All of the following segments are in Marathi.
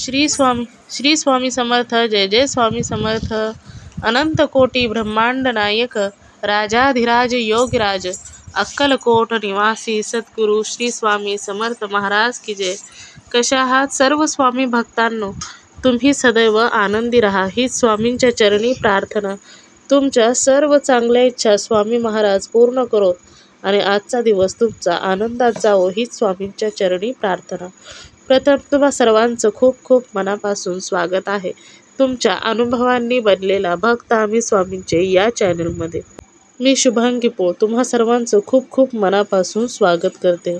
श्री स्वामी समर्थ. जय जय स्वामी समर्थ. अनंत कोटी ब्रह्मांड नायक राजाधिराज योगीराज अक्कलकोट निवासी सद्गुरू श्री स्वामी समर्थ महाराज की जय. कशा आहात सर्व स्वामी भक्तांनो? तुम्ही सदैव आनंदी राहा हीच स्वामींच्या चरणी प्रार्थना. तुमच्या सर्व चांगल्या इच्छा स्वामी महाराज पूर्ण करोत आणि आजचा दिवस तुमचा आनंदात जावो हीच स्वामींच्या चरणी प्रार्थना. प्रथम तुम्हा सर्वांचं खूप खूप मनापासून स्वागत आहे. तुमच्या अनुभवांनी बनलेला भक्त आम्ही स्वामींचे या चॅनलमध्ये. मी शुभांगी पोळ तुम्हा सर्वांचं खूप खूप मनापासून स्वागत करते.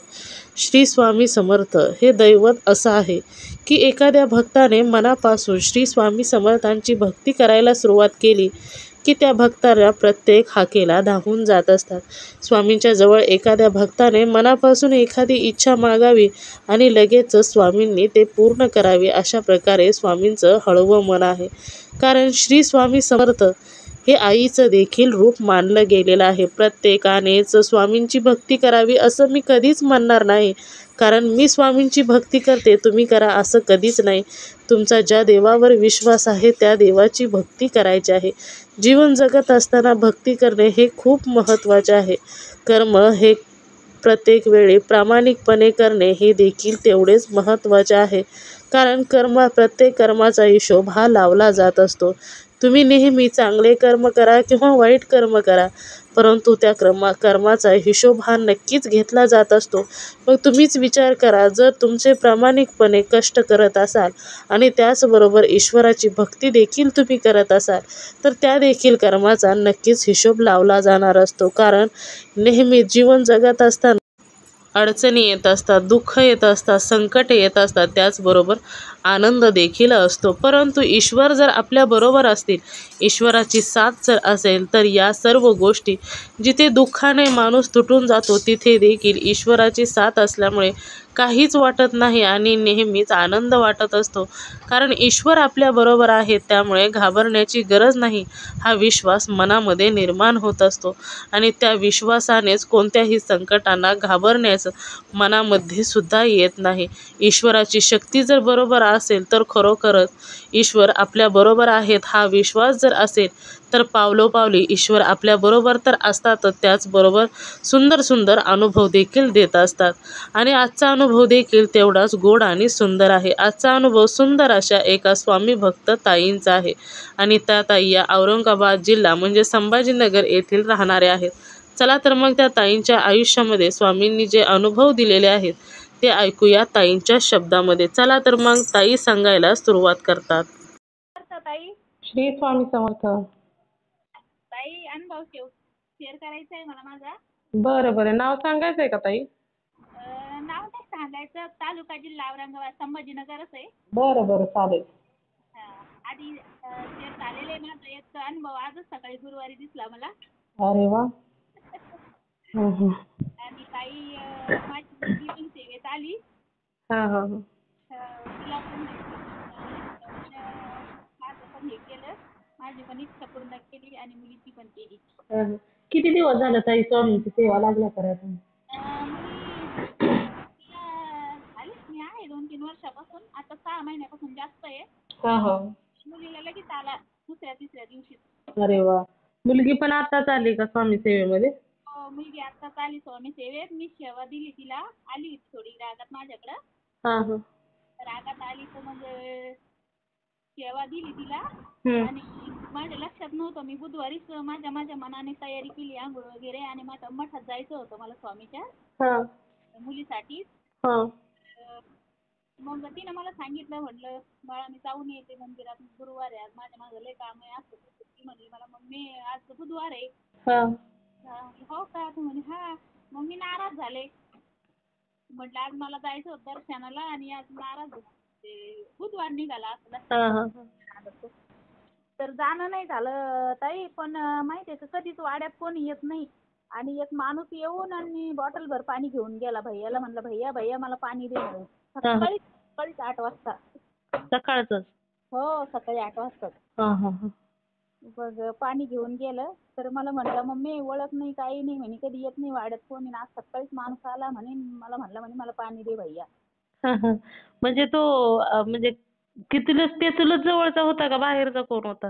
श्री स्वामी समर्थ हे दैवत असं आहे की एखाद्या भक्ताने मनापासून श्री स्वामी समर्थांची भक्ती करायला सुरुवात केली की त्या भक्ताला प्रत्येक हाकेला धावून जात असतात. स्वामींच्या जवळ एखाद्या भक्ताने मनापासून एखादी इच्छा मागावी आणि लगेच स्वामींनी ते पूर्ण करावे. अशा प्रकारे स्वामींचं हळवं मन आहे. कारण श्री स्वामी समर्थ हे आईचं देखील रूप मानलं गेलेलं आहे. प्रत्येकानेच स्वामींची भक्ती करावी असं मी कधीच म्हणणार नाही. कारण मी स्वामींची भक्ती करते तुम्ही करा असं कधीच नाही. तुमचा ज्या देवावर विश्वास आहे त्या देवाची भक्ती करायची आहे. जीवन जगत असताना भक्ती करणे हे खूप महत्त्वाचे आहे. कर्म हे प्रत्येक वेळी प्रामाणिकपणे करणे हे देखील तेवढेच महत्त्वाचे आहे. कारण प्रत्येक कर्माचा हिशोब हा लावला जात असतो. तुम्ही नेहमी चांगले कर्म करा किंवा वाईट कर्म करा, परंतु त्या कर्माचा हिशोब हा नक्कीच घेतला जात असतो. मग तुम्हीच विचार करा, जर तुमचे प्रामाणिकपणे कष्ट करत असाल आणि त्याचबरोबर ईश्वराची भक्ती देखील तुम्ही करत असाल तर त्या देखील कर्माचा नक्कीच हिशोब लावला जाणार असतो. कारण नेहमी जीवन जगत असताना अडचणी येत असतात, दुःख येत असतात, संकटे येत असतात, त्याचबरोबर आनंद देखील असतो. परंतु ईश्वर जर आपल्याबरोबर असतील, ईश्वराची साथ जर असेल तर या सर्व गोष्टी, जिथे दुःखाने माणूस तुटून जातो तिथे देखील ईश्वराची साथ असल्यामुळे काहीच वाटत नाही आणि नेहमीच आनंद वाटत असतो. कारण ईश्वर आपल्याबरोबर आहे, त्यामुळे घाबरण्याची गरज नाही हा विश्वास मनामध्ये निर्माण होत असतो. आणि त्या विश्वासानेच कोणत्याही संकटांना घाबरण्याचं मनामध्ये सुद्धा येत नाही. ईश्वराची शक्ती जर बरोबर असेल तर खरोखरच ईश्वर आपल्याबरोबर आहेत हा विश्वास जर असेल तर पावलोपावली ईश्वर आपल्याबरोबर तर असतातच, त्याचबरोबर सुंदर सुंदर अनुभव देखील देत असतात. आणि आजचा अनुभव देखील तेवढाच गोड आणि सुंदर आहे. आजचा अनुभव सुंदर अशा एका स्वामी भक्त ताईंचा आहे आणि त्या ताई या औरंगाबाद जिल्हा म्हणजे संभाजीनगर येथील राहणाऱ्या आहेत. चला तर मग त्या ताईंच्या आयुष्यामध्ये स्वामींनी जे अनुभव दिलेले आहेत ते ऐकूया ताईंच्या शब्दामध्ये. चला तर मग ताई सांगायला सुरुवात करतात. ताई श्री स्वामी समर्थ. ताई अनुभव शेअर करायचा आहे मला माझा. बरं बरं, नाव सांगायचंय का ताई? नाव नाही सांगायचं, तालुका जिल्हा औरंगाबाद संभाजीनगरच आहे. बरं बरं, चालेल. आधी शेअर झालेलं आहे माझा एक अनुभव, आजच सकाळी गुरुवारी दिसला मला. अरे वा. आणि ताई माझी मुलगी पण सेवेत आली. हा हा. तिला पण माझं पण हे केलं, माझी पण इच्छा पूर्ण केली आणि मुलीची पण केली. किती दिवस झालं ताई स्वामींची सेवा लागल्या करायला? मी आहे 2-3 वर्षापासून, आता 6 महिन्यापासून जास्त आहे. हा हा. मुलीला लगेच आला दुसऱ्या-तिसऱ्या दिवशी. अरे वा. मुलगी पण आताच आली का स्वामी सेवेमध्ये? हो, मुलगी आत्ताच आली स्वामी सेवेत. मी सेवा दिली तिला, आली थोडी रागात माझ्याकडं. हा हा. रागात आली तर मग सेवा दिली तिला. आणि माझ्या लक्षात नव्हतं, मी बुधवारीच माझ्या मनाने तयारी केली आंघोळ वगैरे आणि माझ्या मठात जायचं होतं मला स्वामीच्या मुलीसाठी. मग तिनं मला सांगितलं, म्हटलं बाळा मी जाऊन येते मंदिरात, गुरुवार आहे आज, माझ्या माझं लय काम आहे असं. ती म्हणली मला मम्मी आज बुधवार आहे. हो का? तू म्हणे हा. मग मी नाराज झाले, म्हटलं आज मला जायचं होतं दर्शनाला आणि आज नाराज होते, बुधवार निघाला असं. तर जाणं नाही झालं ताई. पण माहिती आहे का, कधीच वाड्यात कोणी येत नाही आणि एक माणूस येऊन आणि बॉटलभर पाणी घेऊन गेला. भैयाला म्हणलं भैया मला पाणी दे. सकाळी 8 वाजता. सकाळचं? हो, सकाळी 8 वाजता. मग पाणी घेऊन गेलं तर मला म्हटलं मम्मी ओळख नाही काही नाही म्हणे, कधी येत नाही वाड्यात कोणी, आज सकाळीच माणूस आला म्हणे, मला म्हणला म्हणे मला पाणी दे भैया. म्हणजे तो म्हणजे ते चुलत जवळचा होता का बाहेरचा कोण होता?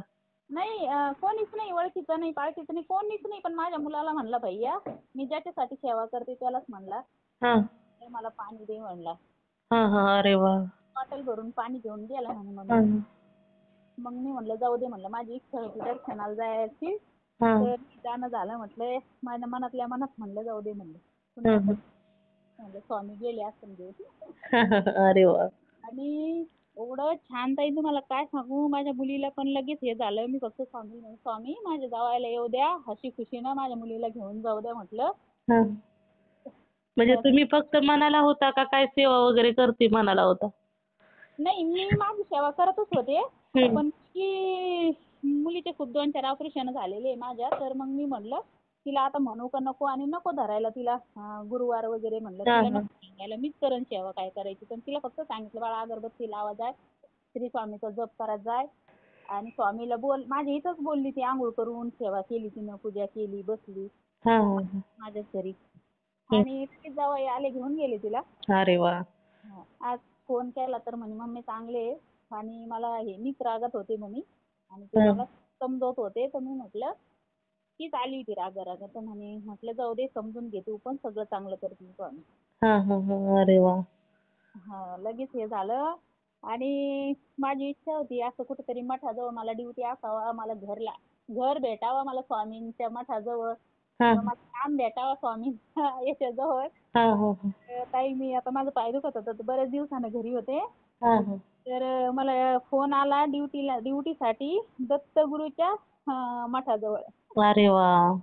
नाही कोणीच नाही, ओळखीचं नाही, पाळखीचं नाही, कोणीच नाही. पण माझ्या मुलाला म्हणला भैया, मी ज्याच्यासाठी सेवा करते त्यालाच म्हणला, हा "ते मला पाणी दे" म्हणला. हा हा. अरे वा. बॉटल भरून पाणी घेऊन गेला म्हणे हा मम्मी. मग मी म्हणलं जाऊ दे म्हणलं, माझी इच्छा होती दर्शनाला जायची, हा तर जाणं झालं. म्हटलं माझ्या मनातल्या मनात म्हणलं जाऊ दे म्हणलं, हा पुण्यात म्हणलं स्वामी गेले असं देव. हा. अरे वा. आणि एवढं छान ताई, तुम्हाला काय सांगू, माझ्या मुलीला पण लगेच हे झालं. मी फक्त स्वामी म्हणे, स्वामी माझ्या जावायला येऊ द्या, हसी खुशीनं माझ्या मुलीला घेऊन जाऊ द्या म्हटलं. हा. म्हणजे तुम्ही फक्त मनाला होता का काय सेवा वगैरे करते मनाला होता? नाही, मी माझी सेवा करतच होते, हम्म. पण की मुलीचे खूप 2-4 ऑपरेशन झालेले माझ्या. तर मग मी म्हणलं तिला आता म्हणू का नको, आणि नको धरायला तिला गुरुवार वगैरे. म्हणलं हा तिला हा नको सांगायला, मीच करण सेवा काय करायची. पण तिला फक्त सांगितलं बाळा अगरबत्ती लावा जाय, श्री स्वामीचा जप करत जाय, आणि स्वामीला बोल. माझ्या इथंच बोलली ती, आंघोळ करून सेवा केली तिनं, पूजा केली, बसली हा माझ्याच घरी. हा. आणि लगेच जावई आले, घेऊन गेले तिला. अरे वा. आज फोन केला तर म्हणे मम्मी चांगले आहे, आणि मला हे मीच रागात होते म्हणे, आणि ते हा मला समजवत होते. तर मी म्हटलं तीच आली होती रागा तर म्हणे, म्हटलं जाऊ दे, समजून घे, तू पण सगळं चांगलं करतील स्वामी. हा हा हा. अरे वा. लगेच हे झालं. आणि माझी इच्छा होती असं कुठेतरी मठाजवळ मला ड्युटी असावा, मला घर भेटावा मला स्वामींच्या मठाजवळ, हा किंवा मला काम भेटावा स्वामींच्या याच्याजवळ. हा हा ताई मी आता माझं पाय दुखत होतं, तर बऱ्याच दिवसानं घरी होते. हा हा. तर मला फोन आला ड्युटीसाठी दत्तगुरूच्या मठाजवळ. अरे वा.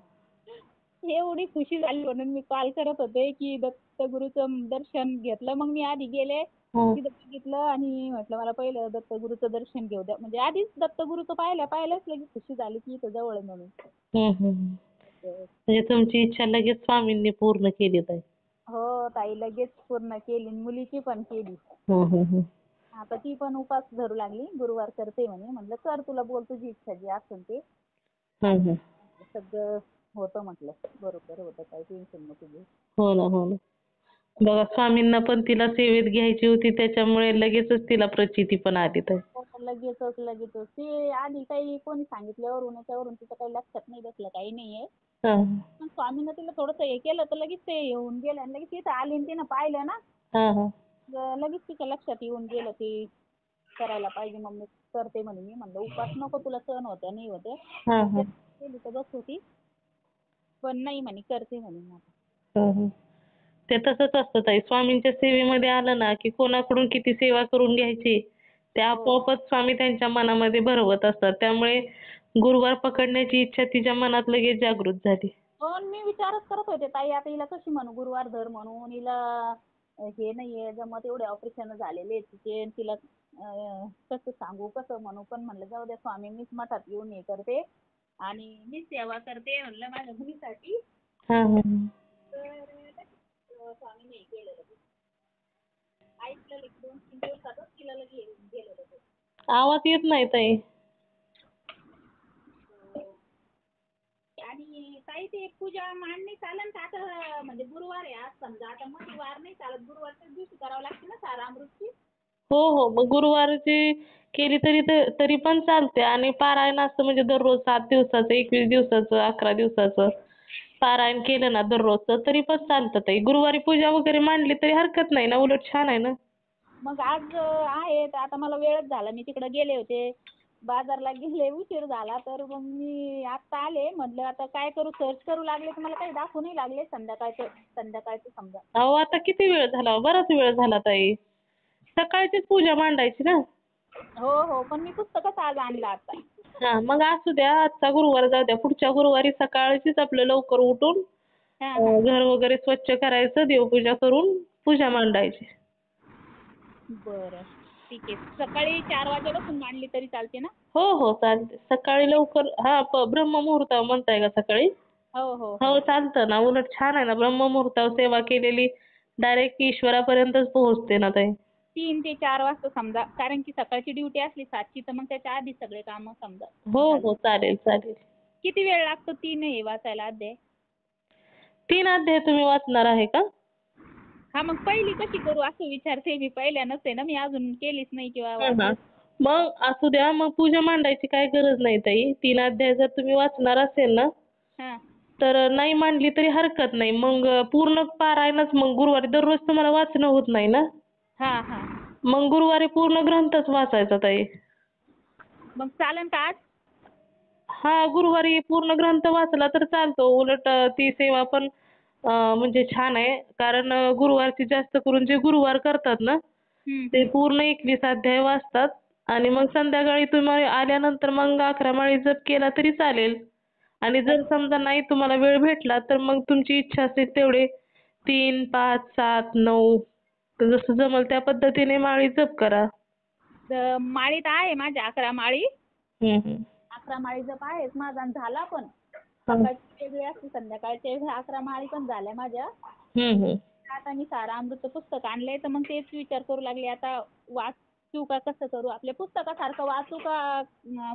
एवढी खुशी झाली म्हणून मी कॉल करत होते की दत्तगुरूचं दर्शन घेतलं. मग मी आधी गेले, हम्म तिथं बघितलं, आणि म्हटलं मला पहिलं दत्तगुरूचं दर्शन घेऊ द्या. म्हणजे आधीच दत्तगुरूचं पाहिलंच लगेच खुशी झाली की इथं जवळ आहे म्हणून. म्हणजे तुमची इच्छा लगेच स्वामींनी पूर्ण केली ताई. हो ताई, लगेच पूर्ण केली, मुलीची पण केली. हम्म. आता ती पण उपास धरू लागली, गुरुवार करते म्हणे. म्हणलं कर, तुला बोल, तुझी इच्छा जी असेल ते. हम्म. सगळं होतं म्हटलं, बरोबर होतं, काही टेन्शन नको घेऊ. हो ना हो ना. बघा स्वामींना पण तिला सेवेत घ्यायची होती, त्याच्यामुळे लगेचच तिला प्रचिती पण आली ताई. लगेचच ते आधी काही कोणी सांगितल्यावरून याच्यावरून तिचं काही लक्षात नाही बसलं, काही नाहीये. हा पण स्वामीनं तिला थोडंसं हे केलं तर लगेच ते येऊन गेलं, आणि लगेच तिथं आली आणि तिनं पाहिलं ना, हा हा. लगेच तिच्या लक्षात येऊन गेलं की करायला पाहिजे. मम्मी करते म्हणे. मी म्हणलं उपास नको, तुला सहन होत्या नाही होत्या. हा हा. केली तर बस होती, पण नाही म्हणे, करते म्हणे. ते तसंच असतं ताई, स्वामींच्या सेवेमध्ये आलं ना की कोणाकडून किती सेवा करून घ्यायची ते आपोआपच स्वामी त्यांच्या मनामध्ये भरवत असतात. त्यामुळे गुरुवार पकडण्याची इच्छा तिच्या मनात लगेच जागृत झाली. पण मी विचारच करत होते ताई, आता हिला कशी म्हणू गुरुवार धर म्हणून. हिला हे नाहीये जमत, एवढे ऑपरेशन झालेले तिचे, आणि तिला कसं सांगू, कसं म्हणू. पण म्हणलं जाऊ द्या स्वामी, मीच मठात येऊन हे करते, आणि मीच सेवा करते म्हणलं माझ्या मुलीसाठी. हा हा. तर स्वामीने हे केलं लगेच. ऐकलं लगेच 2-3 दिवसातच तिला लगेच येऊन गेलं लगेच. आवाज येत नाही ताई. आणि ताई ते पूजा मांडणी चालेल का आता, म्हणजे गुरुवार आहे आज समजा, आता मध्ये वार नाही चालत, गुरुवारच्याच दिवशी करावं लागते ना सारा अमृतची. हो हो. मग गुरुवारची केली तरी पण चालते, आणि पारायण असतं म्हणजे दररोज 7 दिवसाचं, 21 दिवसाचं, 11 दिवसाचं पारायण केलं ना दररोजचं तरी पण चालतं ताई. गुरुवारी पूजा वगैरे मांडली तरी हरकत नाही ना, उलट छान आहे ना. मग आज आहे तर आता मला वेळच झाला, मी तिकडे गेले होते, बाजारला गेले, उशीर झाला. तर मग मी आत्ता आले, म्हटलं आता काय करू, सर्च करू लागले तर मला काही दाखवू नाही लागले. संध्याकाळचं समजा. अहो आता किती वेळ झाला, बराच वेळ झाला ताई. सकाळचीच पूजा मांडायची ना. हो, पण मी पुस्तकच आज आणलं आता. हा मग असू द्या, आजचा गुरुवार जाऊ द्या, पुढच्या गुरुवारी सकाळचीच आपलं लवकर उठून घर वगैरे स्वच्छ करायचं, देवपूजा करून पूजा मांडायची. बरं ठीक आहे. सकाळी 4 वाजेपासून मांडली तरी चालते ना? हो चालते. सकाळी लवकर ब्रह्ममुहूर्त म्हणताय का सकाळी? हो चालतं ना, उलट छान आहे ना. ब्रह्ममुहूर्तावर सेवा केलेली डायरेक्ट ईश्वरापर्यंतच पोहोचते ना ताई. 3 ते 4 वाजता समजा, कारण की सकाळची ड्युटी असली 7ची, तर मग त्याच्या आधी सगळे कामं समजा. हो चालेल. किती वेळ लागतो 3 हे वाचायला अध्याय? 3 अध्याय तुम्ही वाचणार आहे का? हा, मग पहिली कशी करू असं विचारते मी. पहिल्यानंच आहे ना, मी अजून केलीच नाही किंवा हा. वाचली. मग असू द्या, मग पूजा मांडायची काय गरज नाही ताई. 3 अध्याय जर तुम्ही वाचणार असेल ना, हा तर नाही मांडली तरी हरकत नाही. मग पूर्ण पारायणच मग गुरुवारी दररोज तुम्हाला वाचणं होत नाही ना. हा हा मग गुरुवारी पूर्ण ग्रंथच वाचायचा ताई. मग चालेल का आज? हा, गुरुवारी पूर्ण ग्रंथ वाचला तर चालतो. उलट ती सेवा पण म्हणजे छान आहे. कारण गुरुवारची जास्त करून जे गुरुवार करतात ना, ते हम्म. पूर्ण 21 अध्याय वाचतात आणि मग संध्याकाळी तुम्ही आल्यानंतर मग 11 माळी जप केला तरी चालेल. आणि जर समजा नाही तुम्हाला वेळ भेटला तर मग तुमची इच्छा असेल तेवढे 3, 5, 7, 9 जसं जमेल त्या पद्धतीने माळी जप करा. माळी तर आहे माझ्या 11 माळी. हं, हं. 11 माळी जप आहेच माझा आणि झाला पण. हां. सकाळची वेगळी असते, संध्याकाळची वेगळी. 11 माळी पण झाल्या माझ्या. हं, हं. आता मी सारामृतचं पुस्तक आणलंय, तर मग तेच विचार करू लागले आता वाचू का कसं करू? आपल्या पुस्तकासारखं वाचू का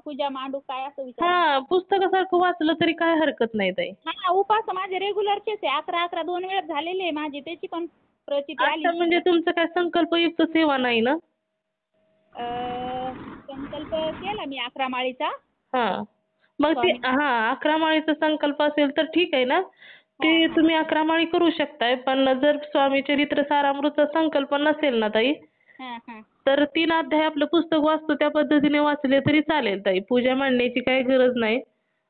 पूजा मांडू काय असं विचार. हां, पुस्तकासारखं वाचलं तरी काय हरकत नाही ताई. हा उपास माझे रेग्युलरचेच आहे. 11 दोन वेळेस झालेले आहे माझी. त्याची पण प्रचिती आली. अच्छा, म्हणजे तुमचं काय संकल्पयुक्त सेवा नाही ना? संकल्प केला मी 11 माळीचा. हां. मग ते स्वामी. हां, 11 माळीचा संकल्प असेल तर ठीक आहे ना. हा ते हा तुम्ही 11 माळी करू शकताय. पण जर स्वामी चरित्र सारामृतचा संकल्प नसेल ना ताई, हा हा तर 3 अध्याय आपलं पुस्तक वाचतो त्या पद्धतीने वाचले तरी चालेल ताई. पूजा मांडण्याची काही गरज नाही.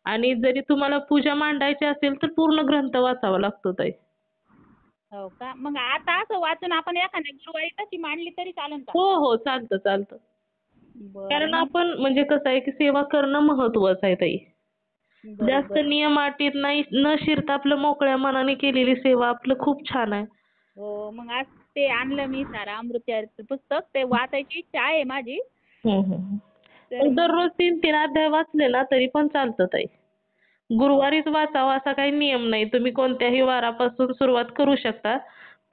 आणि जरी तुम्हाला पूजा मांडायची असेल तर पूर्ण ग्रंथ वाचावा लागतो ताई. हो का? मग आता असं वाचून आपण एखाद्या गुरुवारी तशी मांडली तरी चालेल का? हो, हो. चालतं, चालतं. बरं कारण मग. आपण म्हणजे कसं आहे, की सेवा करणं महत्त्वाचं आहे ताई. जास्त बरोबर. नियम अटीत नाही न शिरता आपलं मोकळ्या मनाने केलेली सेवा आपलं खूप छान आहे. हो मग आज ते आणलं मी सारा अमृतचरित्र पुस्तक. ते वाचायची इच्छा आहे माझी. हं, हं, हं. तर मग मग दररोज 3-3 अध्याय वाचले ना तरी पण चालतं ताई. हो. गुरुवारीच वाचावा असा काही नियम नाही. तुम्ही कोणत्याही वारापासून सुरुवात करू शकता.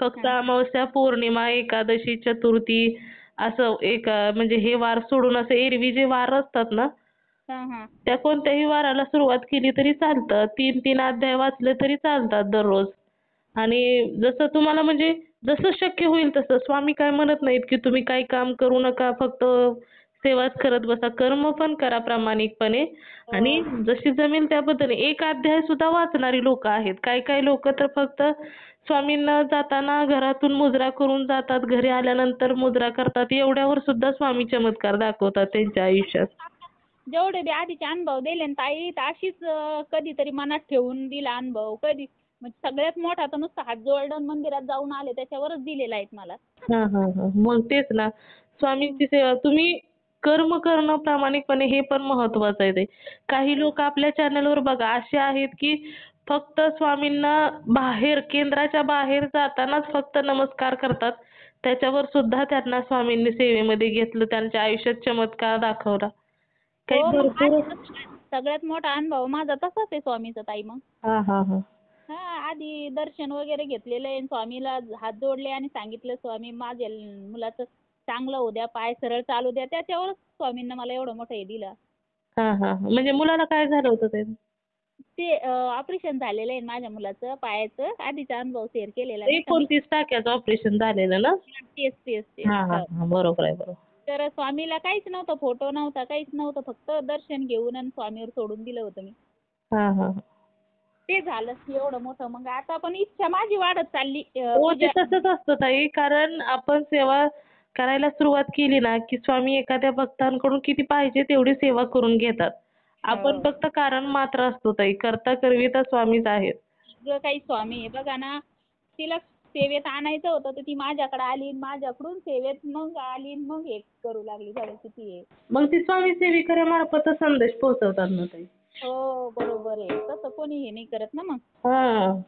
फक्त हां अमावस्या, पौर्णिमा, एकादशी, चतुर्थी असं एक म्हणजे हे वार सोडून असे एरवी जे वार असतात ना, हां हां. त्या कोणत्याही वाराला सुरुवात केली तरी चालतं. 3-3 अध्याय वाचले तरी चालतात दररोज. आणि जसं तुम्हाला म्हणजे जसं शक्य होईल तसं. स्वामी काय म्हणत नाहीत, की तुम्ही काही काम करू नका, फक्त सेवाच करत बसा. कर्म पण करा प्रामाणिकपणे आणि हो. जशी जमेल त्या पद्धतीने. एक अध्याय सुद्धा वाचणारी लोकं आहेत. काही-काही लोकं तर फक्त स्वामींना जाताना घरातून मुजरा करून जातात. घरी आल्यानंतर मुजरा करतात. एवढ्यावर सुद्धा स्वामी चमत्कार दाखवतात त्यांच्या आयुष्यात. जेवढे बी आधीचे अनुभव दिले ना ताई, तर अशीच कधीतरी मनात ठेवून दिला अनुभव. कधी म्हणजे सगळ्यात मोठा तर नुसता हात जोडून मंदिरात जाऊन आले त्याच्यावरच दिलेला आहेत मला. हां, हां, हां. मग तेच ना. स्वामींची सेवा तुम्ही कर्म करणं प्रामाणिकपणे हे पण महत्वाचं आहे ते. काही हो. लोक आपल्या चॅनलवर बघा असे आहेत, की फक्त स्वामींना बाहेर केंद्राच्या बाहेर जातानाच फक्त नमस्कार करतात. त्याच्यावर सुद्धा त्यांना स्वामींनी सेवेमध्ये घेतलं. त्यांच्या आयुष्यात चमत्कार दाखवला. काही हो मग भरपूर आधीचा सगळ्यात मोठा अनुभव माझा तसाच आहे स्वामीचा ताई मग. हां, हां, हां. आधी दर्शन वगैरे घेतलेलं आहे. स्वामीला हात जोडले आणि सांगितलं स्वामी माझ्या मुलाचं चांगलं होऊ द्या, पाय सरळ चालू द्या. त्याच्यावरच स्वामींना मला एवढं मोठं हे दिलं. हां, हां, हां. म्हणजे मुलाला काय झालं होतं ते? ते ऑपरेशन झालेलं आहे माझ्या मुलाचं पायाचं. आधीचा अनुभव शेअर केलेला नाही का मी? 29 टाक्याचं ऑपरेशन झालेलं ना? तेच. हां, हां, हो. हां. बरोबर आहे, बरोबर. तर स्वामीला काहीच नव्हतं, फोटो नव्हता, काहीच नव्हतं. फक्त दर्शन घेऊन आणि स्वामीवर सोडून दिलं होतं मी. हां, हां, हां. ते झालं एवढं मोठं. मग आता पण इच्छा माझी वाढत चालली हो, ते पूजा. तसंच असतं ताई. कारण आपण सेवा करायला सुरुवात केली ना, की स्वामी एखाद्या भक्तांकडून किती पाहिजे तेवढी सेवा करून घेतात. आपण हो. फक्त कारण मात्र असतो ताई. करता करविता स्वामीच आहेत. सगळं काही स्वामी आहे. बघा ना, तिला सेवेत आणायचं होतं तर ती माझ्याकडे आली. माझ्याकडून सेवेत मग आली मग हे करू लागली. बघा किती आहे. मग ती स्वामी सेविकाऱ्यामार्फतच संदेश पोहोचवतात ना ताई. हो बरोबर आहे. तसं कोणी हे नाही करत ना मग. हां.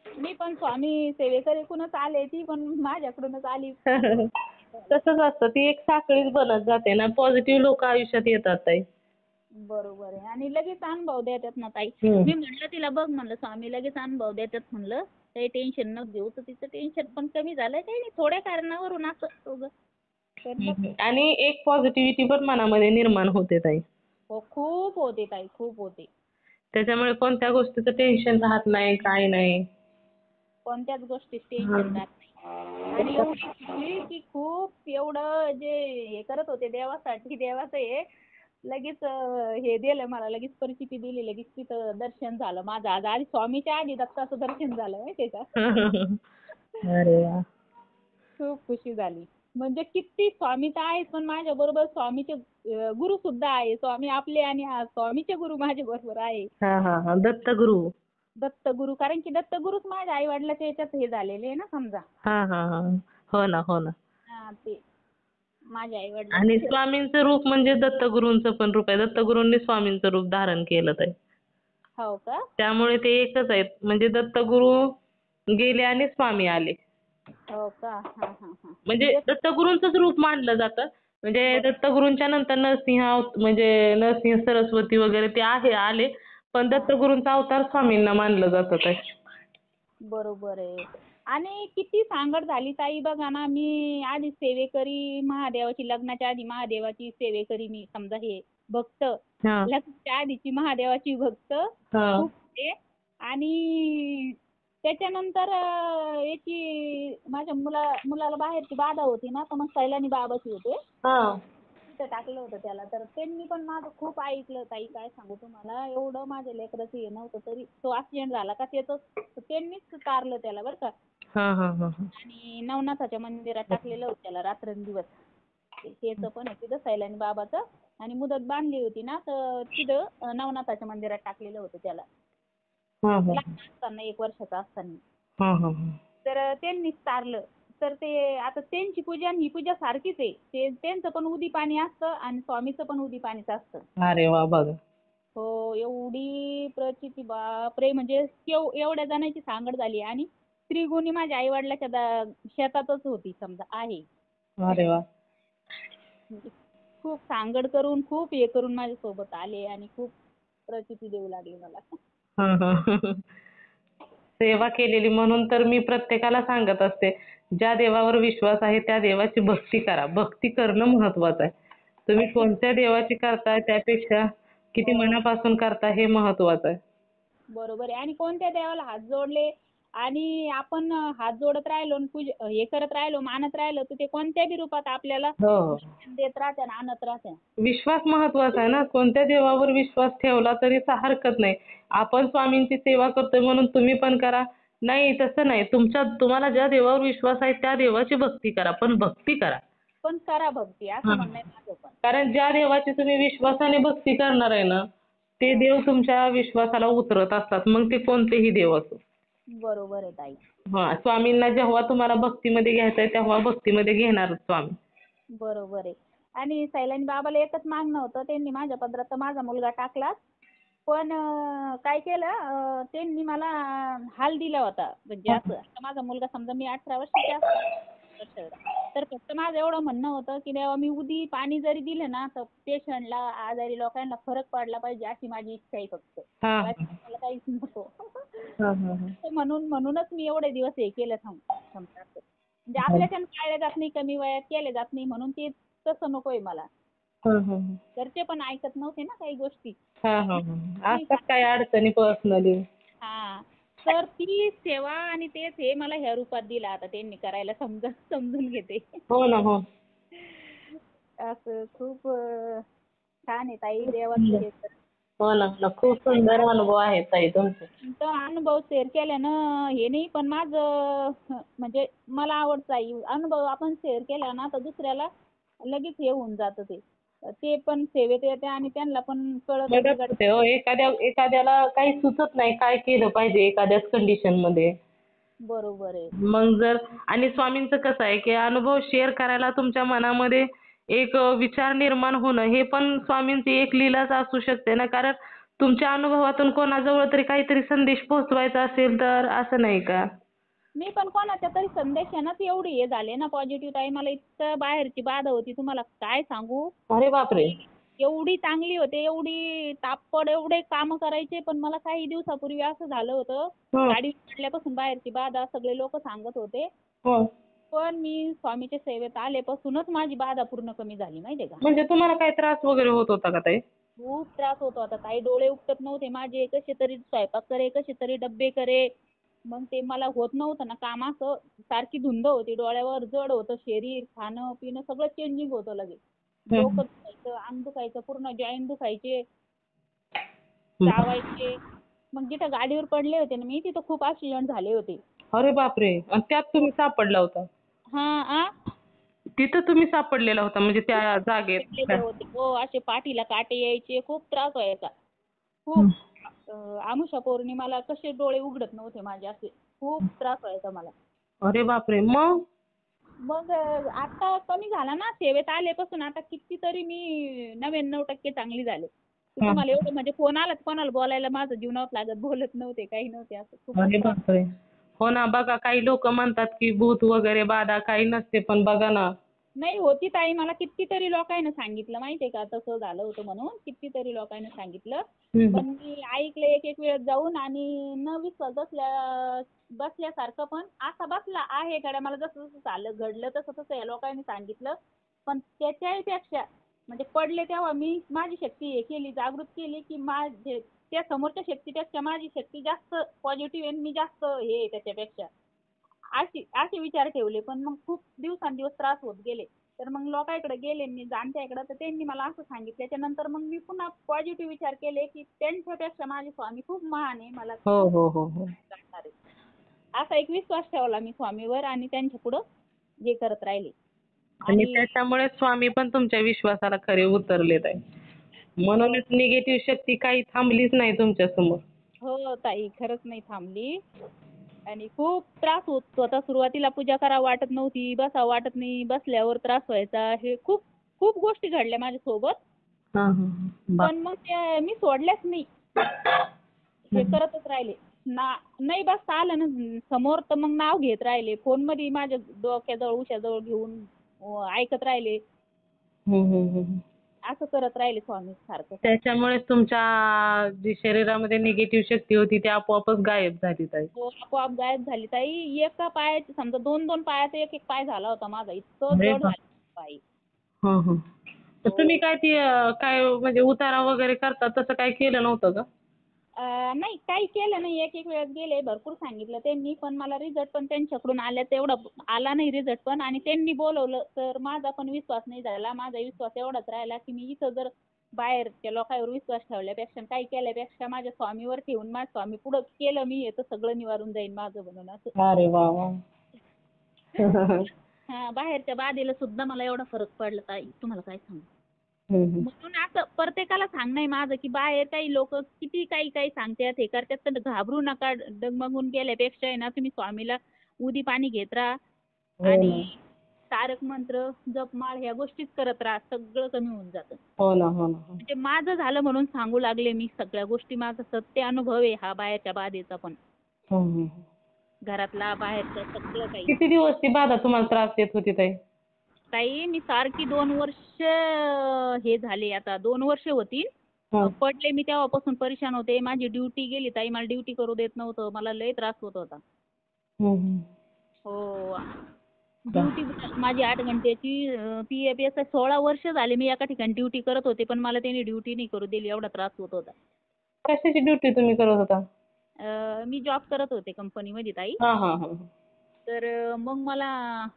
मी पण स्वामी सेवेकरीकडूनच आले. ती पण माझ्याकडूनच आली. तसंच असतं. ती एक साखळीच बनत जाते ना. पॉझिटिव्ह लोकं आयुष्यात येतात ताई. बरोबर आहे. आणि लगेच अनुभव देतात ना ताई. हं. मी म्हटलं तिला बघ म्हणलं स्वामी लगेच अनुभव देतात म्हणलं. काही टेन्शन नको घेऊ. तर तिचं टेन्शन पण कमी झालं. काही नाही थोड्या कारणावरून असं उगं. तर हं, बघ. हं. आणि एक पॉझिटिव्हिटी पण मनामध्ये निर्माण होते ताई. हो खूप होते ताई, खूप होते. त्याच्यामुळे कोणत्या गोष्टीचं टेन्शन राहत नाही, काय नाही. कोणत्याच गोष्टीत हां. टेन्शन राहत नाही. आणि एवढी शिकली की खूप एवढं जे हे करत होते देवासाठी देवाचं हे लगेच हे दिलं मला, लगेच परिस्थिती दिली, लगेच तिथं दर्शन झालं माझं. आज आधी स्वामीच्या आधी दत्ताचं दर्शन झालं माहितीये का. अरे वा. खूप खुशी झाली. म्हणजे किती स्वामी तर आहेच, पण माझ्या बरोबर स्वामीचे गुरु सुद्धा आहे. स्वामी आपले आणि स्वामीचे गुरु माझ्या बरोबर आहे. हा हा हा, दत्तगुरु. दत्तगुरु, कारण की दत्तगुरुच माझ्या आई वडिलाच्या याच्यात हे झालेले आहे ना समजा. हा हा हा, हो ना हो ना. हा, ते माझ्या आई आणि वडिलांचे. स्वामींचं रूप म्हणजे दत्तगुरूंचं पण रूप आहे. दत्तगुरूंनी स्वामींचं रूप धारण केलं आहे. हो का. त्यामुळे ते एकच आहेत. म्हणजे दत्तगुरु गेले आणि स्वामी आले. हो का. हा हा हा. म्हणजे दत्तगुरूंचंच रूप मानलं जातं. म्हणजे दत्तगुरूंच्या नंतर म्हणजे नरसिंह सरस्वती वगैरे ते आले. पण दत्तगुरूंचा अवतार स्वामींना मानलं जातं ते. बरोबर आहे. आणि किती सांगड झाली ताई बघा ना, मी आधी सेवेकरी महादेवाची, लग्नाच्या आधी महादेवाची सेवेकरी मी समजा, हे भक्त, हा लग्नाच्या आधीची महादेवाची भक्त हा खूप आहे. आणि त्याच्यानंतर याची माझ्या मुलाला बाहेरची बाधा होती ना, तर मग सैलानी बाबाची होते, हा. तिथं टाकलं होतं त्याला. तर त्यांनी पण माझं खूप ऐकलं ताई, काय सांगू तुम्हाला. एवढं माझ्या लेकराचं हे नव्हतं तरी तो ऍक्सिडेंट झाला का त्याचं त्यांनीच तारलं त्याला बरं का. हा हा हा. आणि नवनाथाच्या मंदिरात टाकलेलं होतं त्याला रात्रंदिवस. त्याचं पण आहे तिथं सैलानी बाबाचं. आणि मुदत बांधली होती ना, तर तिथं नवनाथाच्या मंदिरात टाकलेलं होतं त्याला, हा हा लहान असताना, 1 वर्षाचा असताना. हा हा. तर त्यांनीच तारलं. तर ते आता त्यांची पूजा आणि ही पूजा सारखीच आहे. त्यांचं पण उदी पाणी असतं आणि स्वामीचं पण उदी पाणीच असतं. अरे वा, बघा. हो, एवढी प्रचिती बापरे. म्हणजे एवढ्या जणांची सांगड झाली. आणि त्रिगुणी माझ्या आई वडिलाच्या शेतातच होती समजा, आहे. अरे वा. म्हणजे खूप सांगड करून, खूप हे करून माझ्या सोबत आले आणि खूप प्रचिती देऊ लागले मला. हा हा. सेवा केलेली म्हणून तर मी प्रत्येकाला सांगत असते, ज्या देवावर विश्वास आहे त्या देवाची भक्ती करा. भक्ती करणं महत्वाचं आहे. तुम्ही कोणत्या देवाची करताय त्यापेक्षा किती मनापासून करता हे महत्वाचं आहे. बरोबर आहे. आणि कोणत्या देवाला हात जोडले आणि आपण हात जोडत राहिलो आणि हे करत राहिलो, मानत राहिलो, तर ते कोणत्या बी रूपात आपल्याला हो हो. देत राहते आणि आणत राहते. विश्वास महत्वाचा आहे ना. कोणत्या देवावर विश्वास ठेवला तरी हरकत नाही. आपण स्वामींची सेवा करतोय म्हणून तुम्ही पण करा. नाही, तसं नाही. तुम्हाला ज्या देवावर विश्वास आहे त्या देवाची भक्ती करा, पण भक्ती करा. पण करा भक्ती, असं म्हणणं आहे माझं पण. कारण ज्या देवाची तुम्ही विश्वासाने भक्ती करणार आहे ना, ते देव तुमच्या विश्वासाला उतरत असतात. मग ते कोणतेही देव असो. बरोबर आहे ताई. हा, स्वामींना जेव्हा तुम्हाला भक्तीमध्ये घ्यायचंय तेव्हा भक्तीमध्ये घेणारच स्वामी. बरोबर आहे. आणि सैलानी बाबाला एकच मागणं होतं, त्यांनी माझ्या पदरात तर माझा मुलगा टाकलाच. पण काय केलं, त्यांनी मला हाल दिला होता. म्हणजे असं, आता माझा मुलगा समजा, मी 18 वर्षाची असते, तर फक्त माझं एवढं म्हणणं होतं की देवा, मी उदी पाणी जरी दिलं ना, तर पेशंटला, आजारी लोकांना फरक पडला पाहिजे, अशी माझी इच्छा आहे फक्त. हा बाकी मला काहीच नको. हा हा. म्हणूनच मी एवढे दिवस हे केलं समजा असं. म्हणजे आपल्याच्यानं पाळले जात नाही, कमी वयात केले जात नाही, म्हणून ते तसं नकोय मला. हा हा. घरचे पण ऐकत नव्हते ना काही गोष्टी. हा हा हा. असतात काही अडचणी पर्सनली. हा, तर ती सेवा आणि तेच हे मला ह्या रूपात दिलं आता त्यांनी करायला, समजून घेते. हो ना, हो. असं खूप छान आहे ताई देवाचं हे तर. हो ना, हो ना. खूप सुंदर अनुभव आहेत ताई तुमचे. तो अनुभव शेअर केल्यानं हे नाही, पण माझं म्हणजे मला आवडतं आई. अनुभव आपण शेअर केला ना, तर दुसऱ्याला लगेच हे होऊन जातं ते पण सेवेत येते आणि त्यांना पण कळतं मदत की होते हो. एखाद्याला काही सुचत नाही काय केलं पाहिजे एखाद्याच कंडिशनमध्ये. बरोबर आहे. मग आणि स्वामींचं कसं आहे की अनुभव शेअर करायला तुमच्या मनामध्ये एक विचार निर्माण होणं, हे पण स्वामींची एक लीलाच असू शकते ना. कारण तुमच्या अनुभवातून कोणाजवळ तरी काहीतरी संदेश पोहोचवायचा असेल तर, असं नाही का? मी पण कोणाच्या तरी संदेशानंच एवढी हे झाले ना पॉझिटिव्ह ताई. मला इतकं बाहेरची बाधा होती, तुम्हाला काय सांगू. अरे बापरे. एवढी चांगली होते, एवढी तापड, एवढे कामं करायचे, पण मला काही दिवसापूर्वी असं झालं होतं, हं. गाडी काढल्यापासून बाहेरची बाधा सगळे लोक सांगत होते. हं. पण मी स्वामीच्या सेवेत आल्यापासूनच माझी बाधा पूर्ण कमी झाली, माहितीये का. म्हणजे तुम्हाला काही त्रास वगैरे होत होता का ताई? खूप त्रास होत होता ताई. डोळे उघडत नव्हते माझे. कसे तरी स्वयंपाक करे, कसे तरी डब्बे करे. मग ते मला होत नव्हतं ना काम, असं सारखी धुंद होती डोळ्यावर, जड होतं शरीर, खाणं पिणं सगळं चेंजिंग होतं लगेच. डोकं दुखायचं, अंग दुखायचं, पूर्ण जॉईंट दुखायचे, चावायचे. मग जिथं गाडीवर पडले होते ना मी, तिथं खूप ऍक्सिडेंट झाले होते. अरे बापरे! आणि त्यात तुम्ही सापडला होता. हा तिथं तुम्ही सापडलेला होता म्हणजे त्या जागेत. पडलेले होते. हो, असे पाठीला काटे यायचे, खूप त्रास व्हायचा. खूप आमुषा पौर्णिमाला कसे डोळे उघडत नव्हते माझे, असे खूप त्रास व्हायचा मला. अरे बापरे! मग? मग आता कमी झाला ना, सेवेत आल्यापासून आता कितीतरी मी 99% चांगली झाले. ते तुम्हाला एवढं म्हणजे फोन आला तर कोणाला बोलायला माझं जीव नव्हतं लागत, बोलत नव्हते, काही नव्हते, असं खूपच अरे त्रास. बापरे! हो ना, बघा काही लोक म्हणतात की भूत वगैरे बाधा काही नसते, पण बघा ना. नाही होती ताई, मला कितीतरी लोकांनी सांगितलं माहितीये का तसं झालं होतं म्हणून, कितीतरी लोकांनी सांगितलं. पण मी ऐकलं एक एक वेळेस जाऊन, आणि न विश्वास बसल्यासारखं, पण असा बसला आहे गड्या, मला जसं जसं झालं घडलं तसं तसं या लोकांनी सांगितलं. पण त्याच्याही पेक्षा म्हणजे पडले तेव्हा मी माझी शक्ती हे केली, जागृत केली की माझे त्या समोरच्या शक्तीपेक्षा माझी शक्ती जास्त पॉझिटिव्ह आहे, मी जास्त हे आहे त्याच्यापेक्षा, असे विचार ठेवले. पण मग खूप दिवसांदिवस त्रास होत गेले. तर मग लोकांकडे गेले मी जाणत्याकडे, तर त्यांनी मला असं सांगितलं. त्याच्यानंतर मग मी पुन्हा पॉझिटिव्ह विचार केले की त्यांच्यापेक्षा माझे स्वामी खूप महान आहे, मला हो खूप हो हो हो. जाणणार आहे. असा एक विश्वास ठेवला मी स्वामीवर, आणि त्यांच्या पुढं हे करत राहिले. आणि आणि त्याच्यामुळे स्वामी पण तुमच्या विश्वासाला खरे उतरलेत आहे. म्हणूनच निगेटिव्ह शक्ती काही थांबलीच नाही तुमच्या समोर. हो ताई, खरंच नाही थांबली. आणि खूप त्रास होत होता सुरुवातीला, पूजा करावं वाटत नव्हती, बसावं वाटत नाही, बसल्यावर त्रास व्हायचा, हे खूप खूप गोष्टी घडल्या माझ्यासोबत. हा हा. पण मग ते मी सोडल्याच नाही, हे करतच राहिले. नाही बसता आलं ना समोर, तर मग नाव घेत राहिले, फोन मध्ये माझ्या डोक्याजवळ उशाजवळ घेऊन ऐकत राहिले, असं करत राहिले स्वामी सारखं सारखं. त्याच्यामुळेच तुमच्या जी शरीरामध्ये निगेटिव्ह शक्ती होती ती आपोआपच गायब झाली ताई. हो, आपोआप गायब झाली ताई. एका पायाचे समजा दोन दोन पायाचा एक एक पाय झाला होता माझा, इतकं अरे जड बाप. झालं पाय. हं हं. तर हो. तुम्ही काय ती काय म्हणजे उतारा वगैरे करता तसं काही केलं नव्हतं का? नाही, काही केलं नाही. एक एक वेळेस गेले, भरपूर सांगितलं त्यांनी, पण मला रिझल्ट पण त्यांच्याकडून आल्या तेवढा आला नाही रिझल्ट पण. आणि त्यांनी बोलवलं तर माझा पण विश्वास नाही झाला. माझा विश्वास एवढाच राहिला की मी इथं जर बाहेरच्या लोकांवर विश्वास ठेवल्यापेक्षा, काही केल्यापेक्षा माझ्या स्वामीवर ठेवून माझ्या स्वामी पुढं केलं मी, हे तर सगळं निवारून जाईल माझं म्हणून, असं. अरे वा वा. बाहेरच्या बाधेला सुद्धा मला एवढा फरक पडला ताई, तुम्हाला काय सांगू. हम्म. म्हणून असं प्रत्येकाला सांगणं आहे माझं की बाहेर काही लोक किती काही काही सांगतात, हे करतात, तर घाबरू नका. डगमगून गेल्यापेक्षा आहे ना, तुम्ही स्वामीला उदी पाणी घेत राहा, हो आणि ना. तारक मंत्र जपमाळ ह्या गोष्टीच करत राहा, सगळं कमी होऊन जातं. हो ना हो ना हो. म्हणजे माझं झालं म्हणून सांगू लागले मी सगळ्या गोष्टी, माझा सत्य अनुभव आहे हा बाहेरच्या बाधेचा पण, हम्म. घरातला बाहेरचा सगळं काही. किती दिवस ती बाधा तुम्हाला त्रास देत होती ताई? ताई मी सारखी 2 वर्ष हे झाले, आता 2 वर्ष होतील. हं. पडले मी तेव्हापासून परेशान होते. माझी ड्युटी गेली ताई, मला ड्युटी करू देत नव्हतं. मला लय त्रास होत होता. हम्म. हो. ड्युटी माझी 8 घंट्याची, PFS 16 वर्ष झाले मी एका ठिकाणी ड्युटी करत होते, पण मला त्यांनी ड्युटी नाही करू दिली, एवढा त्रास होत होता. कशाची ड्युटी तुम्ही करत होता? मी जॉब करत होते कंपनीमध्ये ताई. हा हा हा. तर मग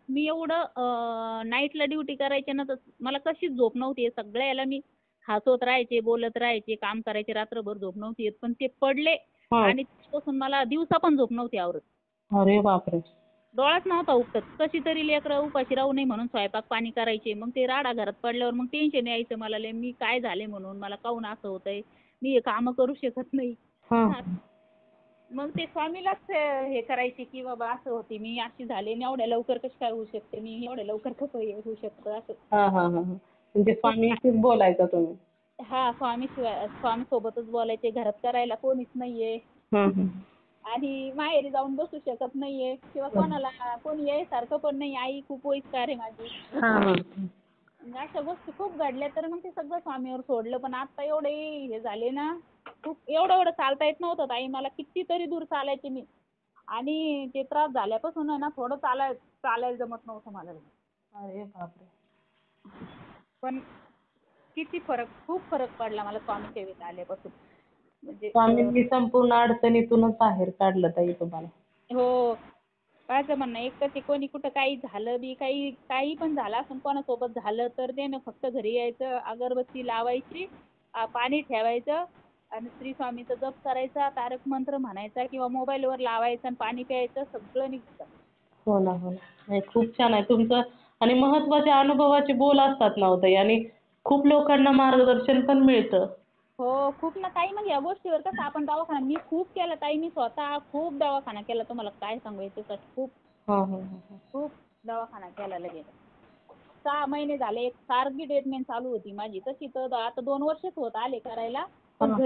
मी एवढं नाईटला ड्युटी करायचे ना, तर मला कशीच झोप नव्हती येत. सगळ्या याला मी हसत राहायचे, बोलत राहायचे, काम करायचे, रात्रभर झोप नव्हती येत. पण ते पडले, हा. आणि त्यापासून मला दिवसा पण झोप नव्हती आवरत. अरे बापरे. डोळाच नव्हता उघडत. कशी तरी लेकरं उपाशी राहू नये म्हणून स्वयंपाक पाणी करायचे. मग ते राडा घरात पडल्यावर मग टेन्शन यायचं मला लय, मी काय झाले म्हणून, मला काहून असं होतंय, मी हे कामं करू शकत नाही. हा. मग ते स्वामीलाच हे करायचे की बाबा असं होते मी, अशी झाले, आणि एवढ्या लवकर कशी काय होऊ शकते मी, एवढ्या लवकर कसं हे होऊ शकतं, असं हा हा हा. म्हणजे खूप. स्वामीशीच बोलायचा तुम्ही? स्वामी सोबतच बोलायचे. घरात करायला कोणीच नाहीये, हम्म. आणि माहेरी जाऊन बसू शकत नाहीये, किंवा कोणी यायसारखं पण नाही. आई खूप वयस्कर आहे माझी. हा हा. अशा गोष्टी खूप घडल्या, तर मग ते सगळं स्वामीवर सोडलं. पण आता एवढे हे झाले ना, खूप एवढं चालता येत नव्हतं ताई मला, कितीतरी दूर चालायचे मी. आणि ते त्रास झाल्यापासून आहे ना, थोडं चालायला जमत नव्हतं मला. अरे बापरे. पण खूप फरक पडला मला स्वामी सेवेत आल्यापासून. म्हणजे स्वामींनी संपूर्ण अडचणीतूनच बाहेर काढलं ताई तुम्हाला. हो. माझं म्हणणं एक तर ते कोणी कुठं काही झालं बी काही पण झालं असं कोणासोबत झालं तर ते ना फक्त घरी यायचं, अगरबत्ती लावायची, पाणी ठेवायचं आणि श्री स्वामीचा जप करायचा, तारक मंत्र म्हणायचा किंवा मोबाईलवर लावायचं आणि पाणी प्यायचं, सगळं निघतं. हो ना, हो ना. नाही, खूप छान आहे तुमचं. आणि महत्त्वाचे अनुभवाचे बोल असतात ना हो ताई, आणि खूप लोकांना मार्गदर्शन पण मिळतं. हो, खूप ना ताई. मग या गोष्टीवर कसं आपण दवाखाना मी खूप केला ताई. मी स्वतः खूप दवाखाना केला. तुम्हाला काय सांगू याच्यासाठी खूप हां, हां, हां, हां. खूप दवाखाना केला लगेच. 6 महिने झाले. एक सारखी ट्रीटमेंट चालू होती माझी. तशी तर आता 2 वर्षच होत आले करायला. पण हां.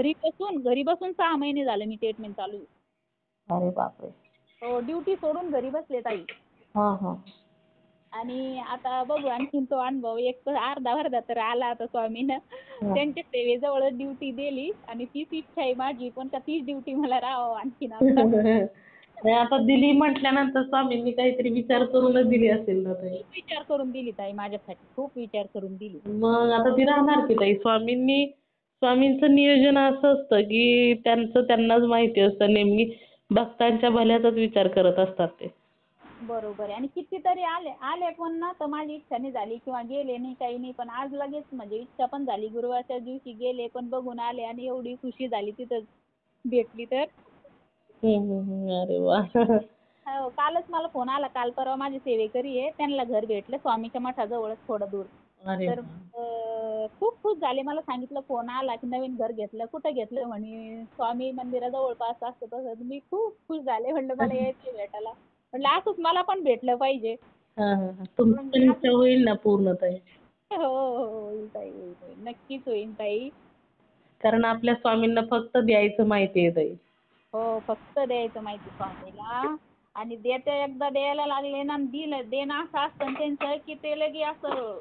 घरी बसून 6 महिने झाले मी ट्रीटमेंट चालू आहे. अरे बापरे! हो, ड्युटी सोडून घरी बसले ताई. हां, हां. आणि आता बघू आणखीन तो अनुभव एक तर अर्धा तर आला आता स्वामीनं. हां. त्यांच्या सेवेजवळच ड्युटी दिली आणि तीच इच्छा आहे माझी पण का तीच ड्युटी मला राहावं आणखीन आता. नाही, आता दिली म्हटल्यानंतर स्वामींनी काहीतरी विचार करूनच दिली असेल ना ताई. खूप विचार करून दिली ताई माझ्यासाठी. खूप विचार करून दिली. मग आता ती राहणार की ताई. स्वामींचं नियोजन असं असतं की त्यांचं त्यांनाच माहिती असतं, नेहमी भक्तांच्या भल्याचाच विचार करत असतात ते. बरोबर आहे. आणि कितीतरी आले पण ना तर माझी इच्छा नाही झाली किंवा गेले नाही काही नाही. पण आज लगेच म्हणजे इच्छा पण झाली. गुरुवारच्या दिवशी गेले पण बघून आले आणि एवढी खुशी झाली तिथं भेटली तर. अरे वाह! हो, कालच मला फोन आला. काल परवा माझे सेवेकरी आहे. त्यांना घर भेटलं स्वामीच्या मठाजवळच थोडं दूर. अरे तर वाह! खूप खुश झाले. मला सांगितलं फोन आला की नवीन घर घेतलं. कुठं घेतलं म्हणे स्वामी मंदिराजवळपास असं तसं. मी खूप खुश झाले. म्हटलं मला यायचंय भेटायला. म्हटलं असंच मला पण भेटलं पाहिजे. हां, हां, हां. तुमची मग पण असं इच्छा होईल ना पूर्ण ताई. हो, हो. होईल ताई, होईल. नक्कीच होईल ताई. कारण आपल्या स्वामींना फक्त द्यायचं माहिती आहे ताई. हो, फक्त द्यायचं माहिती स्वामीला. आणि एकदा द्यायला लागले ना देणं असं असतं ना त्यांचं की ते लगे असं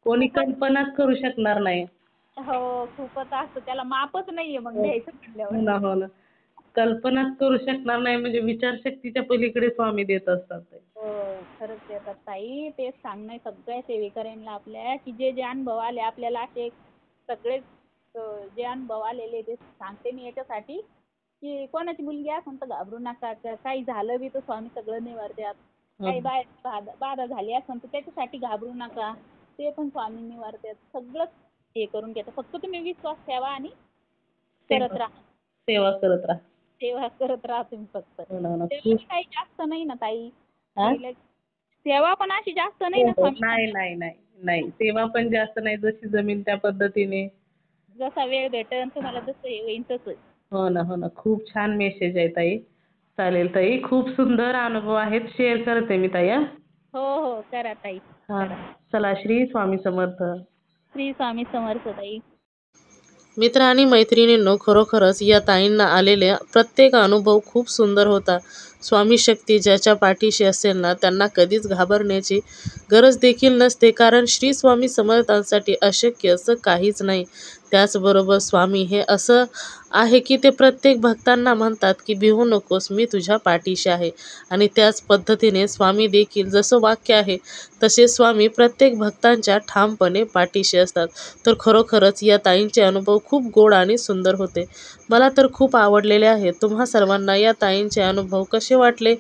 कोणी खूपच कल्पनाच करू शकणार नाही. हो, खूपच असतं. त्याला मापच नाहीये मग हो. द्यायचं म्हटल्यावर. हो ना, हो ना. कल्पनाच करू शकणार नाही, म्हणजे विचारशक्तीच्या पलीकडे स्वामी देत असतात ते. हो, खरंच देतात ताई. तेच सांगणं आहे सगळ्या सेवेकऱ्यांना आपल्या की जे अनुभव आले आपल्याला असे सगळेच जे अनुभव आलेले ते सांगते मी याच्यासाठी की कोणाची मुलगी असेल तर घाबरू नका. काही झालं बी तर स्वामी सगळं निवारतात. हो. काही बाहेर बाधा झाली असेल तर त्याच्यासाठी घाबरू नका. ते पण स्वामी निवारतात. सगळंच हे करून घेतात. फक्त तुम्ही विश्वास ठेवा आणि करत सेवा राहा. सेवा करत राहा. सेवा करत राहा तुम्ही फक्त. हो ना, हो ना. सेवा खूप. बी काही जास्त नाही ना ताई. हां? की सेवा पण अशी जास्त नाही हो, ना हो. स्वामी नाही, नाही, नाही. नाही. सेवा पण जास्त नाही. जशी जमीन त्या पद्धतीने. जसा वेळ भेटेल तुम्हाला जसं हे होईल तसं. हो ना, हो ना. खूप छान मेसेज आहे ताई. चालेल ताई. खूप सुंदर अनुभव आहेत. शेअर करते मी ताई हां. हो, हो. करा ताई. हां. करा. चला, श्री स्वामी समर्थ. श्री स्वामी समर्थ ताई. मित्र आणि मैत्रिणींनो, खरोखरच या ताईंना आलेला प्रत्येक अनुभव खूप सुंदर होता. स्वामी शक्ती ज्याच्या पाठीशी असेल ना, त्यांना कधीच घाबरण्याची गरज देखील नसते, कारण श्री स्वामी समर्थांसाठी अशक्य असं काहीच नाही. त्याचबरोबर स्वामी हे असं आहे की ते प्रत्येक भक्तांना म्हणतात की भिवू नकोस, मी तुझ्या पाठीशी आहे. आणि त्याच पद्धतीने स्वामी देखील जसं वाक्य आहे तसे स्वामी प्रत्येक भक्तांच्या ठामपणे पाठीशी असतात. तर खरोखरच या ताईंचे अनुभव खूप गोड आणि सुंदर होते. मला तर खूप आवडलेले आहेत. तुम्हा सर्वांना या ताईंचे अनुभव कसे वाटले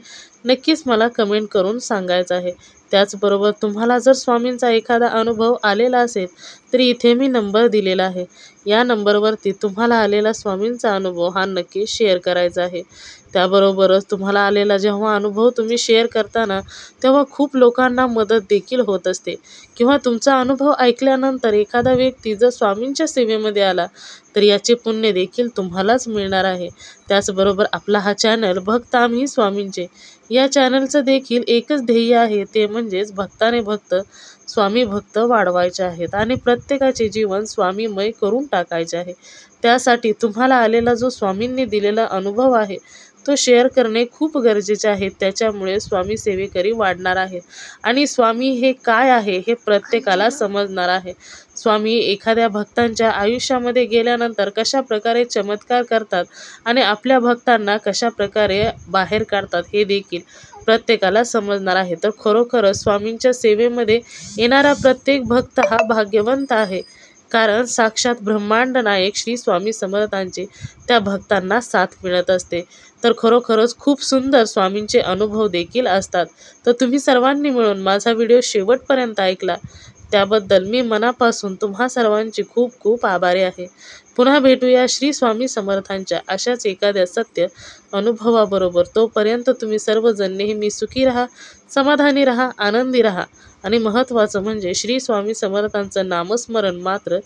नक्कीच मला कमेंट करून सांगायचं आहे. त्याचबरोबर तुम्हाला जर स्वामींचा एखादा अनुभव आलेला असेल तर इथे मी नंबर दिलेला आहे. या नंबरवरती तुम्हाला आलेला स्वामींचा अनुभव हा नक्की शेअर करायचा आहे. त्याबरोबरच तुम्हाला आलेला जेव्हा अनुभव तुम्ही शेअर करता तेव्हा खूप लोकांना मदत देखील होत असते. किंवा तुमचा अनुभव ऐकल्यानंतर एखादा व्यक्ती जर स्वामींच्या सेवेमध्ये आला तर याचे पुण्य देखील तुम्हालाच मिळणार आहे. त्याचबरोबर आपला हा चॅनल भक्त आम्ही स्वामींचे, या चॅनलचं देखील एकच ध्येय आहे, ते म्हणजेच भक्ताने भक्त स्वामी भक्त वाढवायचे आहेत आणि प्रत्येकाचे जीवन स्वामीमय करून टाकायचे आहे. त्यासाठी तुम्हाला आलेला जो स्वामींनी दिलेला अनुभव आहे तो शेअर करणे खूप गरजेचे आहे. त्याच्यामुळे स्वामी सेवेकरी वाढणार आहेत आणि स्वामी हे काय आहे हे प्रत्येकाला समजणार आहे. स्वामी एखाद्या भक्तांच्या आयुष्यामध्ये गेल्यानंतर कशा प्रकारे चमत्कार करतात आणि आपल्या भक्तांना कशा प्रकारे बाहेर काढतात हे देखील प्रत्येकाला समजणार आहे. तर खरोखरच स्वामींच्या सेवेमध्ये येणारा प्रत्येक भक्त हा भाग्यवंत आहे, कारण साक्षात ब्रह्मांड नायक श्री स्वामी समर्थांचे त्या भक्तांना साथ मिळत असते. तर खरोखरच खूप सुंदर स्वामींचे अनुभव देखील असतात. तर तुम्ही सर्वांनी मिळून माझा व्हिडिओ शेवटपर्यंत ऐकला त्याबद्दल मी मनापासून तुम्हा सर्वांची खूप खूप आभारी आहे. पुन्हा भेटूया श्री स्वामी समर्थांच्या अशाच एखाद्या सत्य अनुभवाबरोबर. तोपर्यंत तुम्ही सर्वजण नेहमी सुखी राहा, समाधानी राहा, आनंदी राहा आणि महत्त्वाचं म्हणजे श्री स्वामी समर्थांचं नामस्मरण मात्र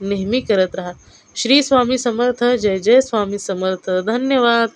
नेहमी करत राहा. श्री स्वामी समर्थ. जय जय स्वामी समर्थ. धन्यवाद.